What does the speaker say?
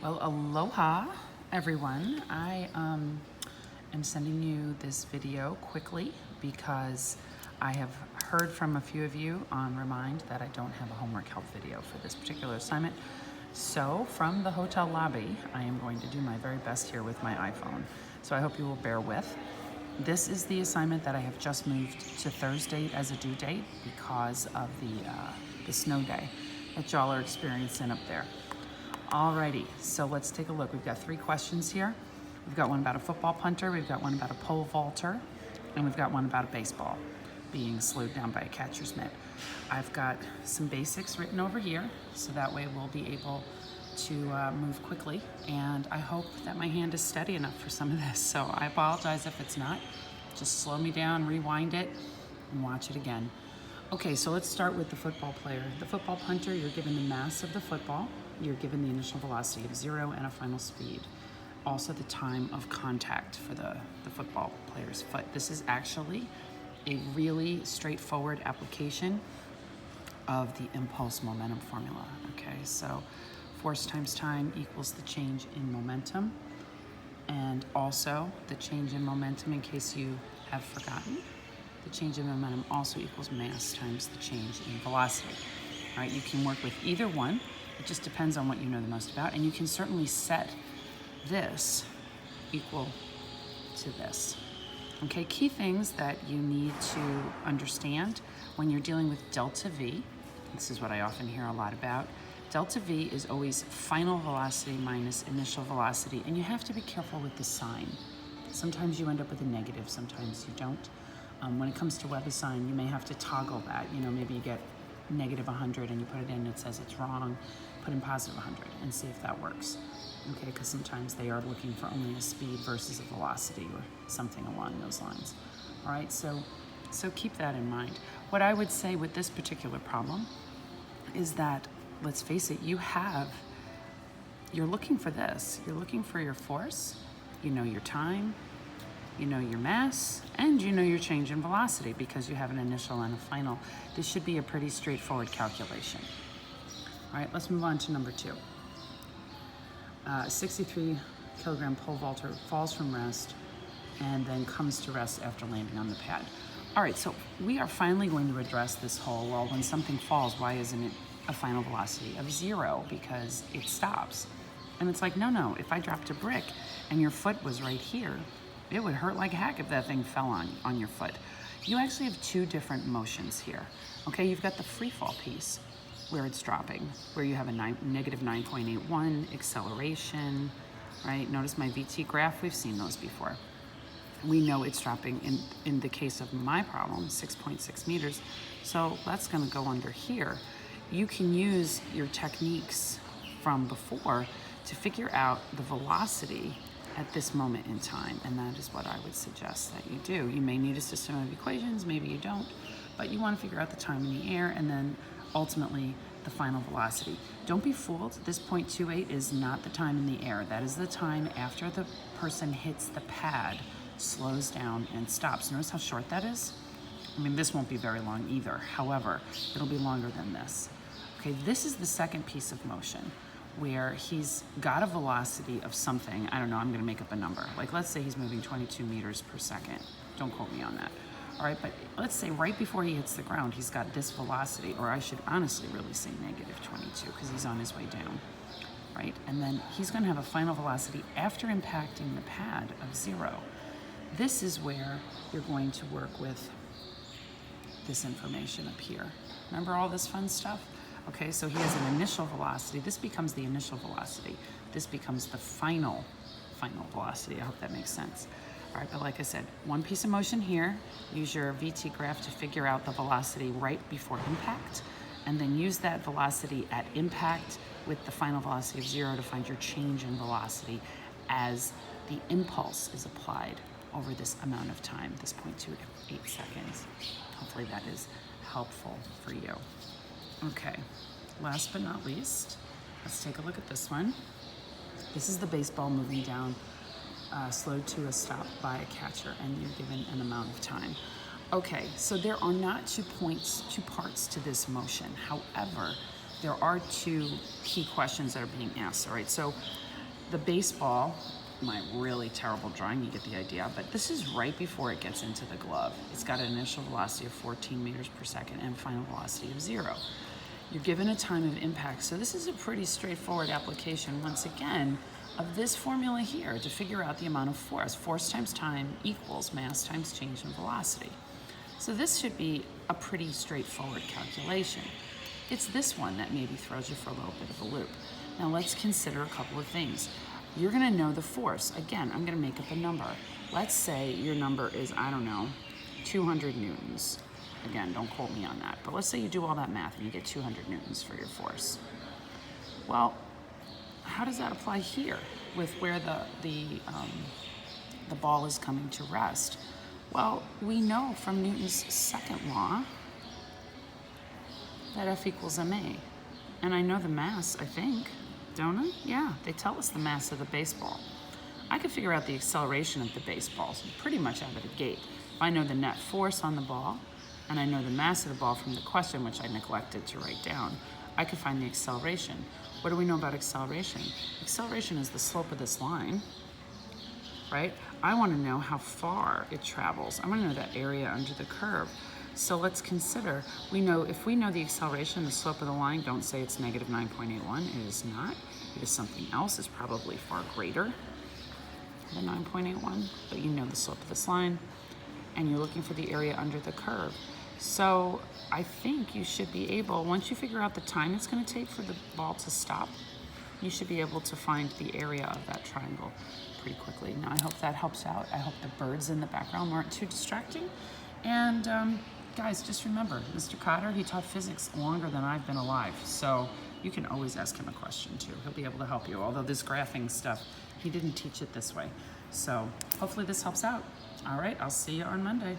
Well, aloha, everyone. I am sending you this video quickly because I have heard from a few of you on Remind that I don't have a homework help video for this particular assignment. So from the hotel lobby, I am going to do my very best here with my iPhone. So I hope you will bear with. This is the assignment that I have just moved to Thursday as a due date because of the snow day that y'all are experiencing up there. Alrighty, so let's take a look. We've got 3 questions here. We've got one about a football punter, we've got one about a pole vaulter, and we've got one about a baseball being slowed down by a catcher's mitt. I've got some basics written over here, so that way we'll be able to move quickly, and I hope that my hand is steady enough for some of this, so I apologize if it's not. Just slow me down, rewind it, and watch it again. Okay, so let's start with the football player. The football punter, you're given the mass of the football, you're given the initial velocity of 0 and a final speed. Also the time of contact for the football player's foot. This is actually a really straightforward application of the impulse momentum formula. Okay, so force times time equals the change in momentum, and also the change in momentum, in case you have forgotten, the change in momentum also equals mass times the change in velocity. All right, you can work with either one. It just depends on what you know the most about, and you can certainly set this equal to this. Okay, key things that you need to understand when you're dealing with delta V, this is what I often hear a lot about. Delta V is always final velocity minus initial velocity, and you have to be careful with the sign. Sometimes you end up with a negative, sometimes you don't. When it comes to WebAssign, you may have to toggle that. You know, maybe you get negative 100 and you put it in, it says it's wrong, put in positive 100 and see if that works. Okay, because sometimes they are looking for only a speed versus a velocity or something along those lines. All right, so keep that in mind. What I would say with this particular problem is that, let's face it, you're looking for this. You're looking for your force, you know your time, you know your mass, and you know your change in velocity because you have an initial and a final. This should be a pretty straightforward calculation. All right, let's move on to number 2. 63 kilogram pole vaulter falls from rest and then comes to rest after landing on the pad. All right, so we are finally going to address this whole, well, when something falls, why isn't it a final velocity of 0? Because it stops. And it's like, no, if I dropped a brick and your foot was right here, it would hurt like heck if that thing fell on your foot. You actually have 2 different motions here. Okay, you've got the free fall piece where it's dropping, where you have a negative 9.81 acceleration, right? Notice my VT graph, we've seen those before. We know it's dropping in the case of my problem, 6.6 meters. So that's gonna go under here. You can use your techniques from before to figure out the velocity at this moment in time, and that is what I would suggest that you do. You may need a system of equations, maybe you don't, but you want to figure out the time in the air and then ultimately the final velocity. Don't be fooled, this 0.28 is not the time in the air. That is the time after the person hits the pad, slows down and stops. Notice how short that is? I mean, this won't be very long either. However, it'll be longer than this. Okay, this is the second piece of motion, where he's got a velocity of something. I don't know, I'm gonna make up a number. Like, let's say he's moving 22 meters per second. Don't quote me on that. All right, but let's say right before he hits the ground, he's got this velocity, or I should honestly really say negative 22, because he's on his way down, right? And then he's gonna have a final velocity after impacting the pad of 0. This is where you're going to work with this information up here. Remember all this fun stuff? Okay, so he has an initial velocity. This becomes the initial velocity. This becomes the final velocity. I hope that makes sense. All right, but like I said, 1 piece of motion here. Use your VT graph to figure out the velocity right before impact, and then use that velocity at impact with the final velocity of 0 to find your change in velocity as the impulse is applied over this amount of time, this 0.28 seconds. Hopefully that is helpful for you. Okay, last but not least, let's take a look at this one. This is the baseball moving down, slowed to a stop by a catcher, and you're given an amount of time. Okay, so there are not 2 parts to this motion. However, there are 2 key questions that are being asked. All right, so the baseball, my really terrible drawing, you get the idea, but this is right before it gets into the glove. It's got an initial velocity of 14 meters per second and final velocity of 0. You're given a time of impact, so this is a pretty straightforward application, once again, of this formula here to figure out the amount of force. Force times time equals mass times change in velocity. So this should be a pretty straightforward calculation. It's this one that maybe throws you for a little bit of a loop. Now let's consider a couple of things. You're gonna know the force. Again, I'm gonna make up a number. Let's say your number is, I don't know, 200 newtons. Again, don't quote me on that, but let's say you do all that math and you get 200 newtons for your force. Well, how does that apply here with where the ball is coming to rest? Well, we know from Newton's second law that F equals ma. And I know the mass, I think, don't I? Yeah, they tell us the mass of the baseball. I could figure out the acceleration of the baseball pretty much out of the gate. If I know the net force on the ball, and I know the mass of the ball from the question, which I neglected to write down, I could find the acceleration. What do we know about acceleration? Acceleration is the slope of this line, right? I want to know how far it travels. I want to know that area under the curve. So let's consider, if we know the acceleration, the slope of the line, don't say it's negative 9.81, it is not. It is something else, it's probably far greater than 9.81, but you know the slope of this line, and you're looking for the area under the curve. So I think you should be able, once you figure out the time it's going to take for the ball to stop, you should be able to find the area of that triangle pretty quickly. Now I hope that helps out. I hope the birds in the background weren't too distracting. And guys, just remember, Mr. Cotter, he taught physics longer than I've been alive. So you can always ask him a question too. He'll be able to help you. Although this graphing stuff, he didn't teach it this way. So hopefully this helps out. All right, I'll see you on Monday.